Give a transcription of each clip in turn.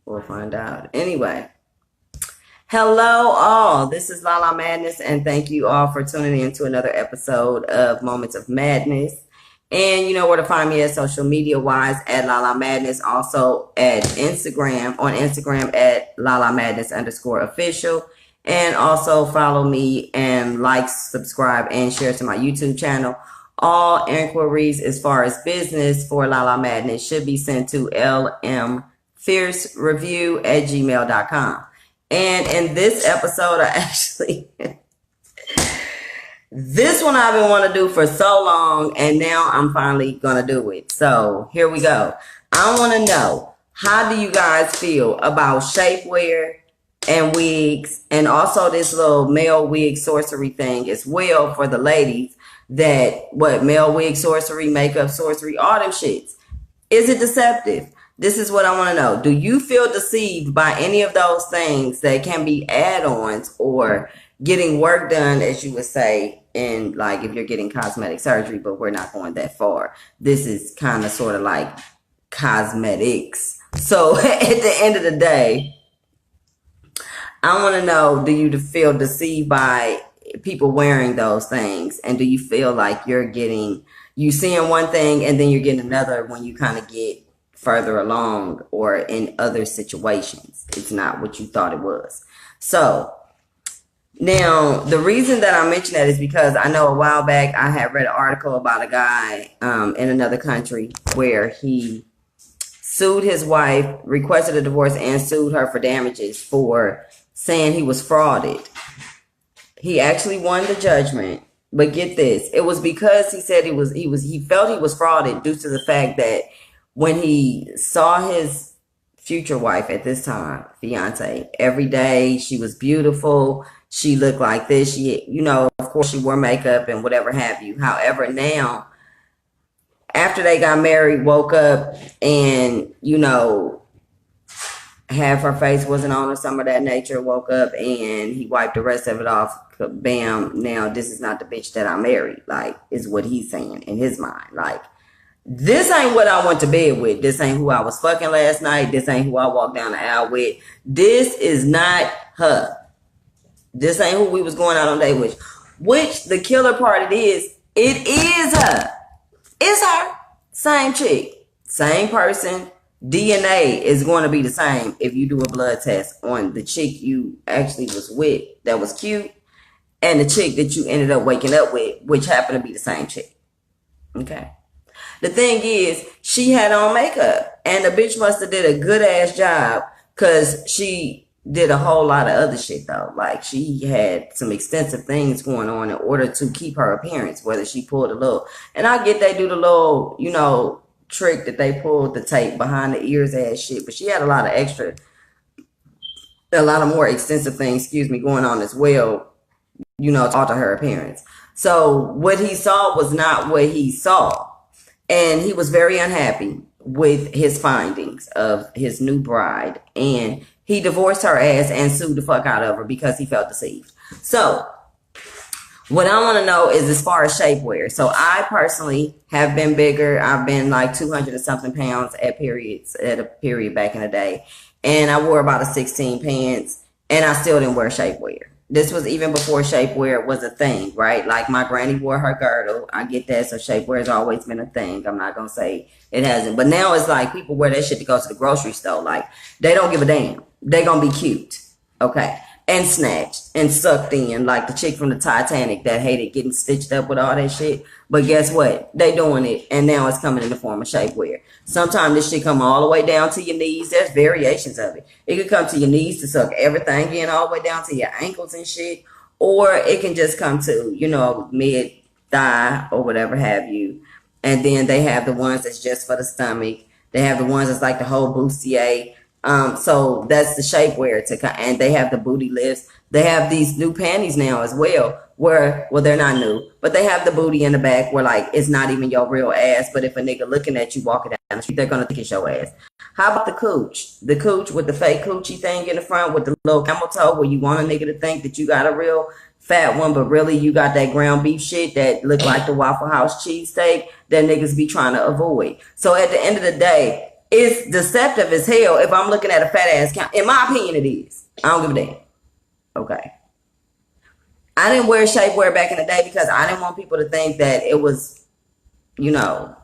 We'll find out. Anyway, hello all. This is Lala Madness, and thank you all for tuning in to another episode of Moments of Madness. And you know where to find me at social media wise at Lala Madness. Also at Instagram, on Instagram at Lala Madness _official. And also follow me and like, subscribe, and share to my YouTube channel. All inquiries as far as business for Lala Madness should be sent to lmfiercereview@gmail.com. And in this episode, I actually, this one I've been wanting to do for so long, and now I'm finally going to do it. So here we go. I want to know, how do you guys feel about shapewear and wigs, and also this little male wig sorcery thing as well for the ladies? That what male wig sorcery, makeup sorcery, all them shits. Is it deceptive? This is what I want to know. Do you feel deceived by any of those things that can be add-ons or getting work done, as you would say, in like if you're getting cosmetic surgery, but we're not going that far. This is kind of sort of like cosmetics. So at the end of the day, I want to know, do you feel deceived by people wearing those things, and do you feel like you seeing one thing and then you're getting another when you kind of get further along or in other situations? It's not what you thought it was. So now the reason that I mention that is because I know a while back I had read an article about a guy in another country where he sued his wife, requested a divorce, and sued her for damages for saying he was frauded. He actually won the judgment, but get this, it was because he said he felt he was frauded due to the fact that when he saw his future wife at this time, fiance, every day, she was beautiful, she looked like this, she, of course she wore makeup and whatever have you. However, now, after they got married, woke up and, half her face wasn't on or some of that nature, woke up and he wiped the rest of it off. Bam, now this is not the bitch that I married, like, is what he's saying in his mind. Like, this ain't what I went to bed with. This ain't who I was fucking last night. This ain't who I walked down the aisle with. This is not her. This ain't who we was going out on date with. Which the killer part it is her. It's her. Same chick. Same person. DNA is going to be the same if you do a blood test on the chick you actually was with that was cute and the chick that you ended up waking up with, which happened to be the same chick. Okay. The thing is, she had on makeup, and the bitch must have did a good ass job, because she did a whole lot of other shit though. Like, she had some extensive things going on in order to keep her appearance, whether she pulled a little, and I get they do the little, trick that they pulled the tape behind the ears ass shit, but she had a lot of more extensive things, going on as well, to alter her appearance. So what he saw was not what he saw, and he was very unhappy with his findings of his new bride, and he divorced her ass and sued the fuck out of her because he felt deceived. So what I want to know is as far as shapewear. So I personally have been bigger. I've been like 200 or something pounds at a period back in the day. And I wore about a 16 pants, and I still didn't wear shapewear. This was even before shapewear was a thing, right? Like, my granny wore her girdle. I get that. So shapewear has always been a thing. I'm not going to say it hasn't. But now it's like people wear that shit to go to the grocery store. Like, they don't give a damn. They going to be cute. Okay. And snatched and sucked in, like the chick from the Titanic that hated getting stitched up with all that shit. But guess what? They doing it, and now it's coming in the form of shapewear. Sometimes this shit come all the way down to your knees. There's variations of it. It could come to your knees to suck everything in all the way down to your ankles and shit. Or it can just come to, mid-thigh or whatever have you. And then they have the ones that's just for the stomach. They have the ones that's like the whole bustier. So that's the shapewear and they have the booty lifts. They have these new panties now as well, where, well, they're not new, but they have the booty in the back where, like, it's not even your real ass, but if a nigga looking at you walking down the street, they're gonna think it's your ass. How about the cooch? The cooch with the fake coochie thing in the front with the little camel toe, where you want a nigga to think that you got a real fat one, but really you got that ground beef shit that look like the Waffle House cheesesteak that niggas be trying to avoid. So at the end of the day, It's deceptive as hell if I'm looking at a fat ass count. In my opinion, it is. I don't give a damn. Okay. I didn't wear shapewear back in the day because I didn't want people to think that it was, you know,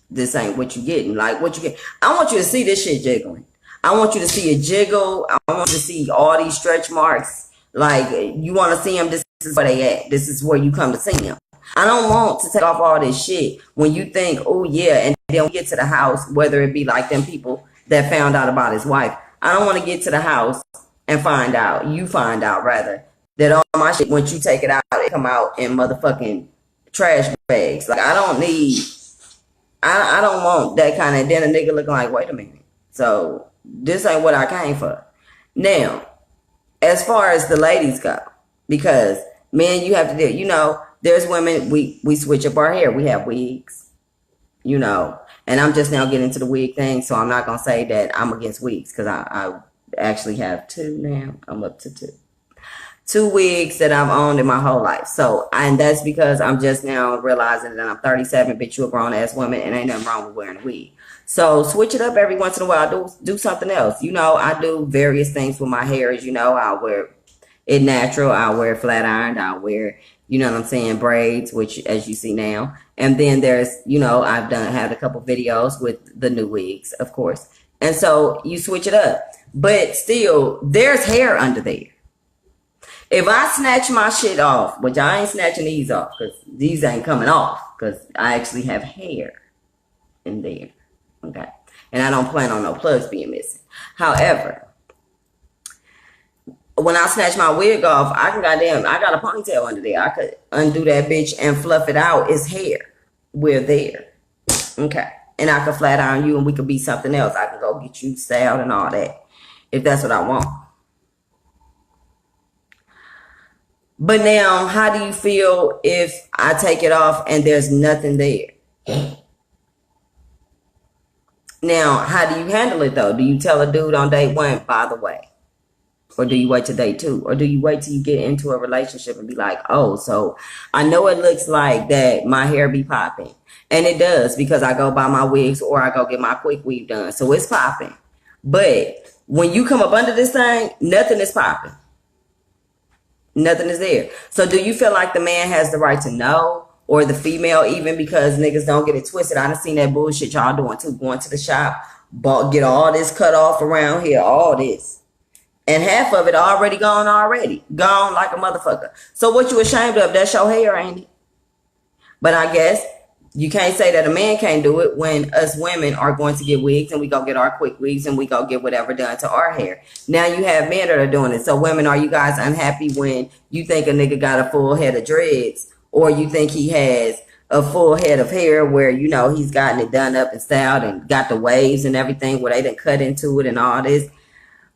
this ain't what you getting. Like, what you get. I want you to see this shit jiggling. I want you to see it jiggle. I want you to see all these stretch marks. Like, you want to see them, this is where they at. This is where you come to see them. I don't want to take off all this shit when you think, oh yeah, and then we get to the house, whether it be like them people that found out about his wife. I don't want to get to the house and find out, you find out rather, that all my shit, once you take it out, it come out in motherfucking trash bags. Like, I don't want that kind of, then a nigga looking like, wait a minute. So this ain't what I came for. Now, as far as the ladies go, because men, you have to do, you know, there's women, we switch up our hair. We have wigs, you know, and I'm just now getting into the wig thing. So I'm not going to say that I'm against wigs because I actually have two now. I'm up to two wigs that I've owned in my whole life. So, and that's because I'm just now realizing that I'm 37, bitch, you a grown ass woman and ain't nothing wrong with wearing a wig. So switch it up every once in a while. Do something else. You know, I do various things with my hair. As you know, I'll wear it natural. I'll wear flat ironed. I'll wear, you know what I'm saying, braids, which as you see now. And then there's, you know, I've had a couple videos with the new wigs, of course. And so you switch it up. But still, there's hair under there. If I snatch my shit off, which I ain't snatching these off because these ain't coming off because I actually have hair in there. Okay. And I don't plan on no plugs being missing. However, when I snatch my wig off, I got a ponytail under there. I could undo that bitch and fluff it out. It's hair. We're there. Okay. And I could flat iron you and we could be something else. I can go get you styled and all that if that's what I want. But now, how do you feel if I take it off and there's nothing there? Now, how do you handle it though? Do you tell a dude on date one, by the way? Or do you wait till date two? Or do you wait till you get into a relationship and be like, oh, so I know it looks like that my hair be popping. And it does because I go buy my wigs or I go get my quick weave done. So it's popping. But when you come up under this thing, nothing is popping. Nothing is there. So do you feel like the man has the right to know? Or the female, even, because niggas don't get it twisted. I done seen that bullshit y'all doing too. Going to the shop, get all this cut off around here, all this. And half of it already gone already. Gone like a motherfucker. So what you ashamed of? That's your hair, ain't it? But I guess you can't say that a man can't do it when us women are going to get wigs and we go get our quick wigs and we go get whatever done to our hair. Now you have men that are doing it. So women, are you guys unhappy when you think a nigga got a full head of dreads? Or you think he has a full head of hair where, you know, he's gotten it done up and styled and got the waves and everything where they done cut into it and all this.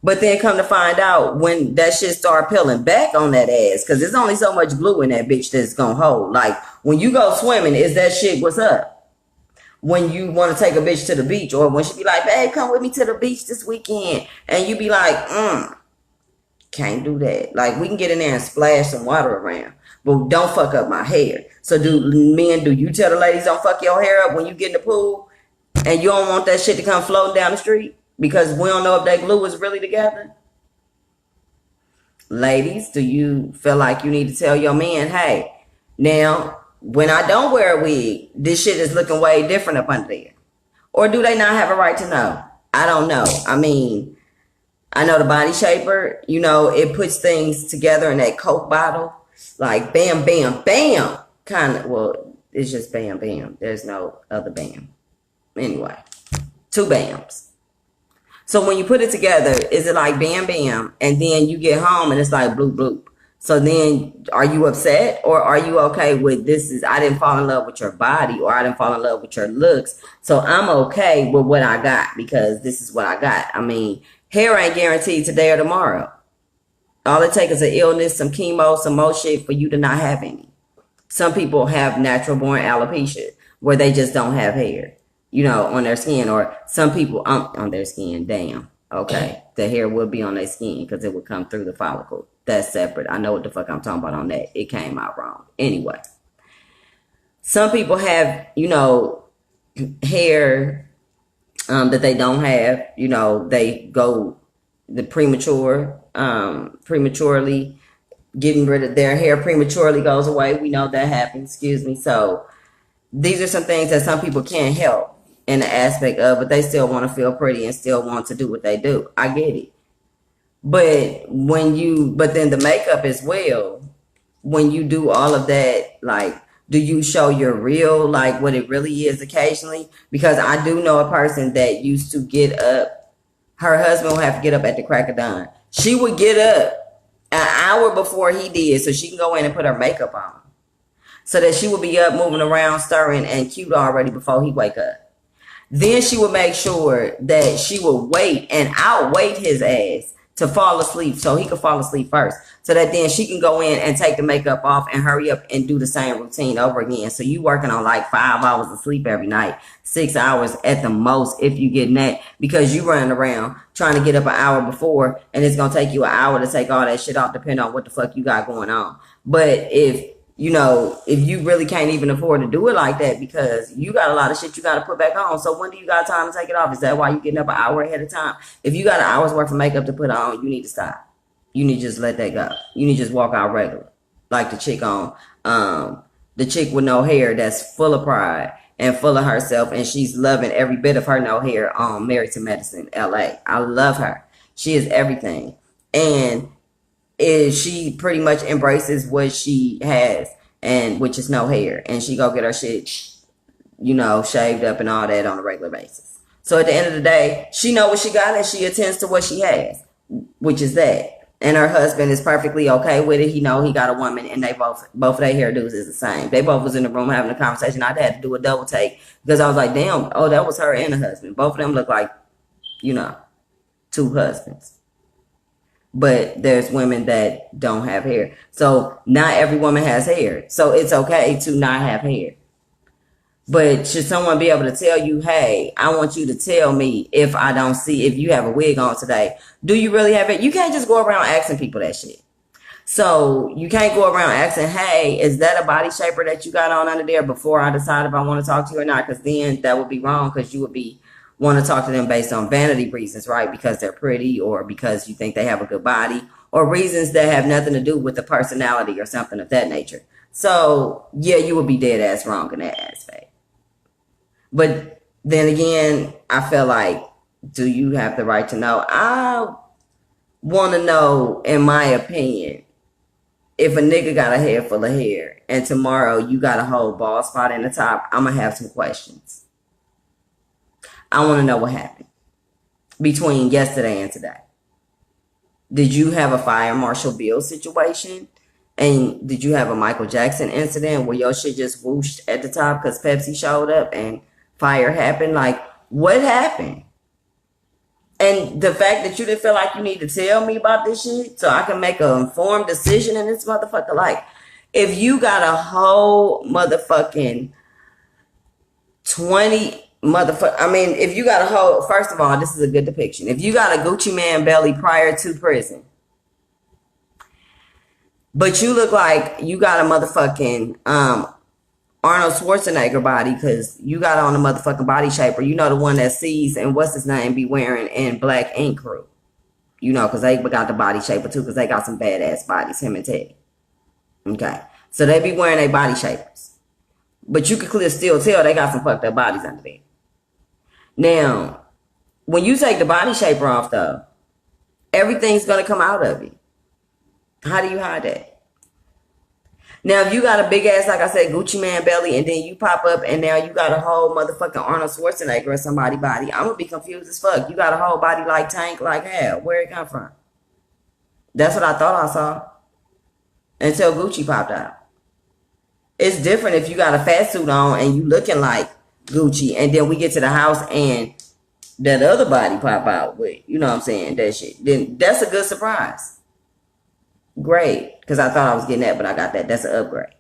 But then come to find out when that shit start peeling back on that ass, because there's only so much glue in that bitch that's going to hold. Like, when you go swimming, is that shit what's up? When you want to take a bitch to the beach, or when she be like, babe, come with me to the beach this weekend. And you be like, can't do that. Like, we can get in there and splash some water around. But don't fuck up my hair. So do you tell the ladies don't fuck your hair up when you get in the pool and you don't want that shit to come floating down the street because we don't know if that glue is really together? Ladies, do you feel like you need to tell your man, hey, now when I don't wear a wig, this shit is looking way different up under there? Or do they not have a right to know? I don't know. I mean, I know the Body Shaper, you know, it puts things together in that Coke bottle. Like bam, bam, bam. Kind of, well, it's just bam, bam. There's no other bam. Anyway, two bams. So when you put it together, is it like bam, bam? And then you get home and it's like bloop, bloop. So then are you upset or are you okay with I didn't fall in love with your body or I didn't fall in love with your looks. So I'm okay with what I got because this is what I got. I mean, hair ain't guaranteed today or tomorrow. All it takes is an illness, some chemo, some more shit for you to not have any. Some people have natural born alopecia where they just don't have hair, you know, on their skin. Or some people on their skin. Damn. Okay. The hair would be on their skin because it would come through the follicle. That's separate. I know what the fuck I'm talking about on that. It came out wrong. Anyway. Some people have, you know, hair that they don't have. You know, they go the prematurely getting rid of their hair prematurely goes away. We know that happens. Excuse me. So these are some things that some people can't help in the aspect of, but they still want to feel pretty and still want to do what they do. I get it. But but then the makeup as well, when you do all of that, like, do you show your real, like, what it really is occasionally? Because I do know a person that used to get up, her husband would have to get up at the crack of dawn. She would get up an hour before he did so she can go in and put her makeup on. So that she would be up, moving around, stirring, and cute already before he wake up. Then she would make sure that she would wait and outwait his ass to fall asleep so he could fall asleep first. So that then she can go in and take the makeup off and hurry up and do the same routine over again. So you working on like 5 hours of sleep every night, 6 hours at the most if you getting that, because you running around trying to get up an hour before, and it's going to take you an hour to take all that shit off depending on what the fuck you got going on. But if you really can't even afford to do it like that because you got a lot of shit you got to put back on. So when do you got time to take it off? Is that why you getting up an hour ahead of time? If you got an hour's worth of makeup to put on, you need to stop. You need to just let that go. You need to just walk out regular. Like the chick with no hair that's full of pride and full of herself, and she's loving every bit of her no hair on Married to Medicine, LA. I love her. She is everything. And she pretty much embraces what she has, and which is no hair, and she go get her shit, shaved up and all that on a regular basis. So at the end of the day, she know what she got and she attends to what she has, which is that. And her husband is perfectly okay with it. He know he got a woman, and they both of their hairdos is the same. They both was in the room having a conversation. I had to do a double take because I was like, damn, oh, that was her and her husband. Both of them look like, two husbands. But there's women that don't have hair. So not every woman has hair. So it's okay to not have hair. But should someone be able to tell you, hey, I want you to tell me if you have a wig on today, do you really have it? You can't just go around asking people that shit. So you can't go around asking, hey, is that a body shaper that you got on under there before I decide if I want to talk to you or not? Because then that would be wrong, because you would want to talk to them based on vanity reasons, right? Because they're pretty, or because you think they have a good body, or reasons that have nothing to do with the personality or something of that nature. So yeah, you would be dead ass wrong in that aspect. But then again, I feel like, do you have the right to know? I want to know, in my opinion, if a nigga got a head full of hair and tomorrow you got a whole bald spot in the top, I'm going to have some questions. I want to know what happened between yesterday and today. Did you have a Fire Marshal Bill situation? And did you have a Michael Jackson incident where your shit just whooshed at the top because Pepsi showed up and fire happened? Like, what happened? And the fact that you didn't feel like you need to tell me about this shit so I can make an informed decision in this motherfucker. Like, if you got a whole motherfucking 20... if you got a whole, first of all, this is a good depiction. If you got a Gucci Man belly prior to prison, but you look like you got a motherfucking Arnold Schwarzenegger body because you got on a motherfucking body shaper, the one that sees and what's his name be wearing in Black Ink Crew, because they got the body shaper too, because they got some badass bodies, him and Teddy. Okay, so they be wearing their body shapers, but you could still tell they got some fucked up bodies under there. Now, when you take the body shaper off, though, everything's going to come out of it. How do you hide that? Now, if you got a big ass, like I said, Gucci Man belly, and then you pop up and now you got a whole motherfucking Arnold Schwarzenegger or somebody body, I'm going to be confused as fuck. You got a whole body like Tank, like hell. Where it come from? That's what I thought I saw until Gucci popped out. It's different if you got a fat suit on and you looking like Gucci, and then we get to the house and that other body pop out with, that shit. Then that's a good surprise. Great, because I thought I was getting that, but I got that. That's an upgrade.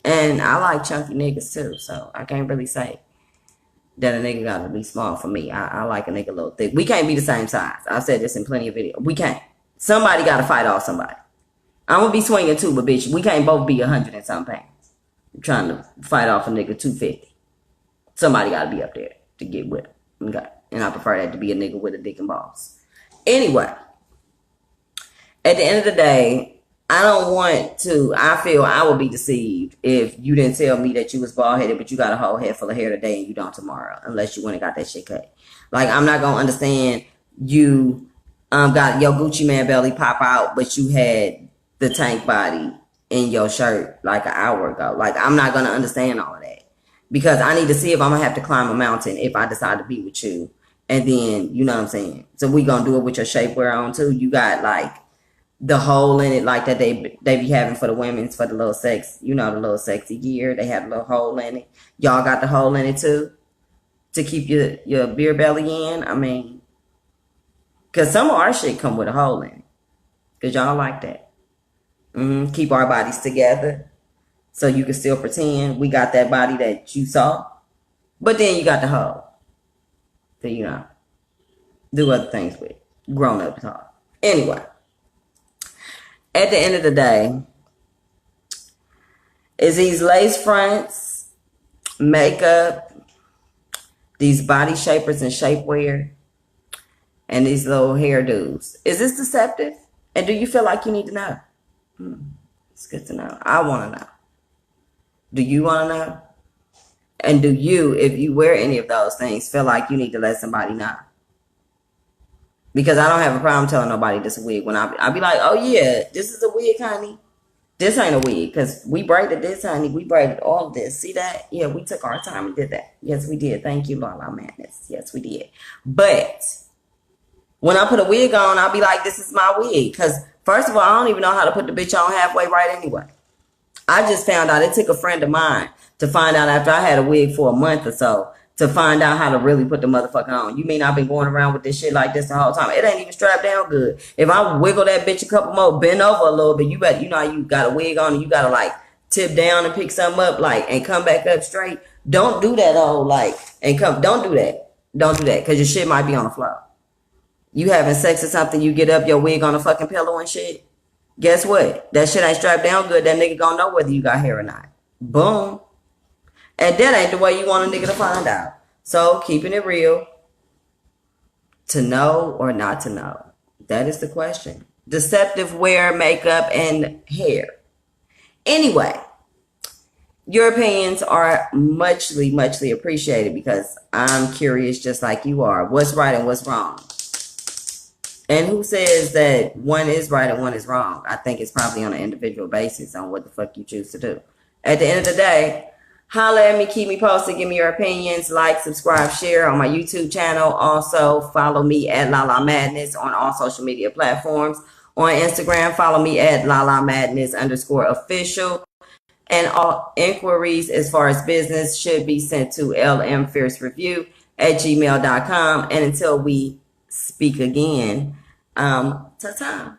And I like chunky niggas too, so I can't really say that a nigga gotta be small for me. I like a nigga a little thick. We can't be the same size. I've said this in plenty of videos. We can't. Somebody gotta fight off somebody. I'm gonna be swinging too, but bitch, we can't both be 100 and some pounds. I'm trying to fight off a nigga 250. Somebody gotta be up there to get with him. Okay. And I prefer that to be a nigga with a dick and balls. Anyway, at the end of the day, I feel I would be deceived if you didn't tell me that you was bald headed, but you got a whole head full of hair today and you don't tomorrow, unless you went and got that shit cut. Like, I'm not going to understand you got your Gucci Man belly pop out, but you had the tank body in your shirt like an hour ago. Like, I'm not going to understand all of that, because I need to see if I'm going to have to climb a mountain if I decide to be with you. And then, you know what I'm saying? So we going to do it with your shapewear on too. You got like the hole in it, like that they be having for the women's, for the little sex, you know, the little sexy gear. They have a little hole in it. Y'all got the hole in it too, to keep your beer belly in. I mean, because some of our shit come with a hole in it, because y'all like that. Keep our bodies together so you can still pretend we got that body that you saw, but then you got the hole to, you know, do other things with. Grown up talk. Anyway, at the end of the day, is these lace fronts, makeup, these body shapers and shapewear, and these little hairdos, is this deceptive? And do you feel like you need to know? It's good to know. I want to know. Do you want to know? And do you, if you wear any of those things, feel like you need to let somebody know? Because I don't have a problem telling nobody this is a wig. When I be like, oh yeah, this is a wig, honey. This ain't a wig, because we braided this, honey. We braided all of this. See that? Yeah, we took our time and did that. Yes, we did. Thank you, La La Madness. Yes, we did. But when I put a wig on, I'll be like, this is my wig. Because first of all, I don't even know how to put the bitch on halfway right anyway. I just found out. It took a friend of mine to find out after I had a wig for a month or so, to find out how to really put the motherfucker on. You mean I've been going around with this shit like this the whole time? It ain't even strapped down good. If I wiggle that bitch a couple more, bend over a little bit, you know how you got a wig on and you gotta like tip down and pick something up, like, and come back up straight. Don't do that old like and come. Don't do that. Don't do that, because your shit might be on the floor. You having sex or something, you get up, your wig on a fucking pillow and shit. Guess what? That shit ain't strapped down good. That nigga gonna know whether you got hair or not. Boom. And that ain't the way you want a nigga to find out. So, keeping it real, to know or not to know? That is the question. Deceptive wear, makeup, and hair. Anyway, your opinions are muchly appreciated, because I'm curious just like you are. What's right and what's wrong? And who says that one is right and one is wrong? I think it's probably on an individual basis on what the fuck you choose to do. At the end of the day, holla at me, keep me posted, give me your opinions, like, subscribe, share on my YouTube channel. Also, follow me at Lala Madness on all social media platforms. On Instagram, follow me at Lala Madness _official. And all inquiries as far as business should be sent to lmfiercereview@gmail.com. And until we speak again, ta-ta.